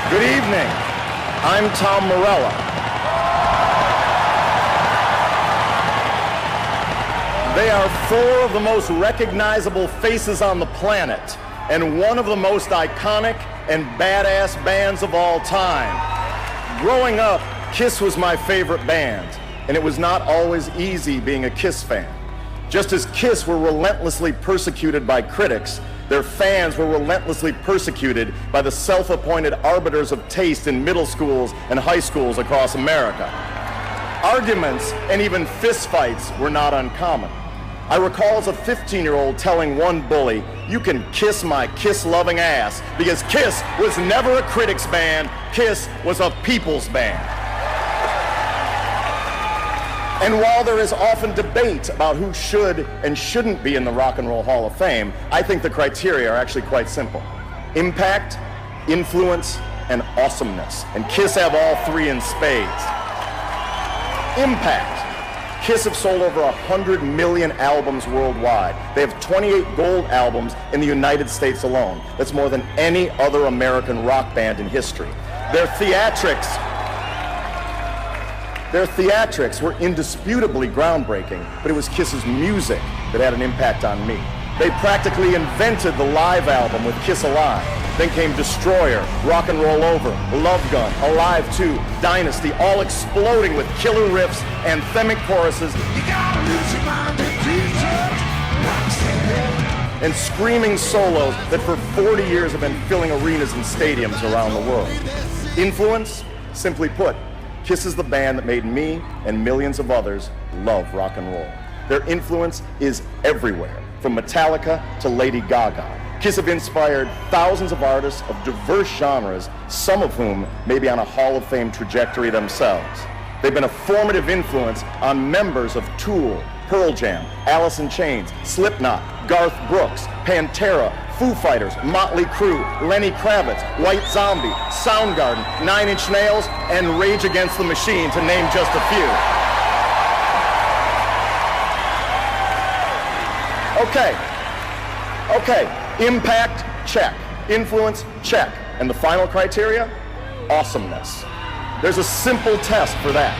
Good evening. I'm Tom Morello. They are four of the most recognizable faces on the planet and one of the most iconic and badass bands of all time. Growing up, Kiss was my favorite band, and it was not always easy being a Kiss fan. Just as Kiss were relentlessly persecuted by critics, their fans were relentlessly persecuted by the self-appointed arbiters of taste in middle schools and high schools across America. Arguments and even fistfights were not uncommon. I recall as a 15-year-old telling one bully, "You can kiss my Kiss-loving ass," because Kiss was never a critics band, Kiss was a people's band. And while there is often debate about who should and shouldn't be in the Rock and Roll Hall of Fame, I think the criteria are actually quite simple. Impact, influence, and awesomeness. And Kiss have all three in spades. Impact. Kiss have sold over 100 million albums worldwide. They have 28 gold albums in the United States alone. That's more than any other American rock band in history. Their theatrics were indisputably groundbreaking, but it was Kiss's music that had an impact on me. They practically invented the live album with Kiss Alive. Then came Destroyer, Rock and Roll Over, Love Gun, Alive 2, Dynasty, all exploding with killer riffs, anthemic choruses, and screaming solos that for 40 years have been filling arenas and stadiums around the world. Influence? Simply put, Kiss is the band that made me and millions of others love rock and roll. Their influence is everywhere, from Metallica to Lady Gaga. Kiss have inspired thousands of artists of diverse genres, some of whom may be on a Hall of Fame trajectory themselves. They've been a formative influence on members of Tool, Pearl Jam, Alice in Chains, Slipknot, Garth Brooks, Pantera, Foo Fighters, Motley Crue, Lenny Kravitz, White Zombie, Soundgarden, Nine Inch Nails, and Rage Against the Machine, to name just a few. Okay, impact, check. Influence, check. And the final criteria? Awesomeness. There's a simple test for that.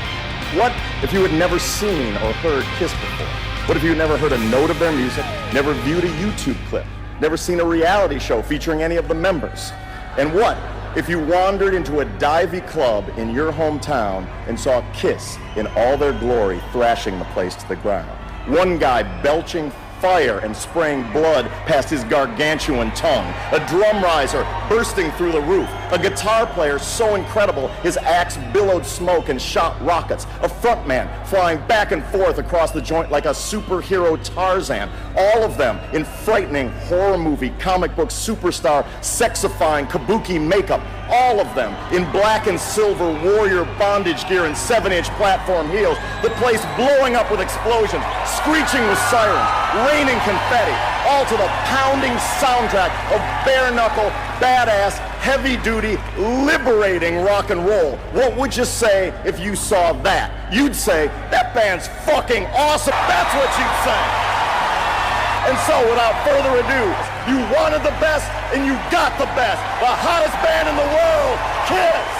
What if you had never seen or heard Kiss before? What if you had never heard a note of their music, never viewed a YouTube clip, never seen a reality show featuring any of the members? And what if you wandered into a divey club in your hometown and saw Kiss in all their glory thrashing the place to the ground? One guy belching fire and spraying blood past his gargantuan tongue, a drum riser bursting through the roof, a guitar player so incredible his axe billowed smoke and shot rockets, a frontman flying back and forth across the joint like a superhero Tarzan, all of them in frightening horror movie, comic book superstar, sexifying kabuki makeup, all of them in black and silver warrior bondage gear and 7-inch platform heels, the place blowing up with explosions, screeching with sirens, raining confetti, all to the pounding soundtrack of bare-knuckle, badass, heavy-duty, liberating rock and roll. What would you say if you saw that? You'd say, that band's fucking awesome. That's what you'd say. And so, without further ado, you wanted the best and you got the best. The hottest band in the world, Kiss.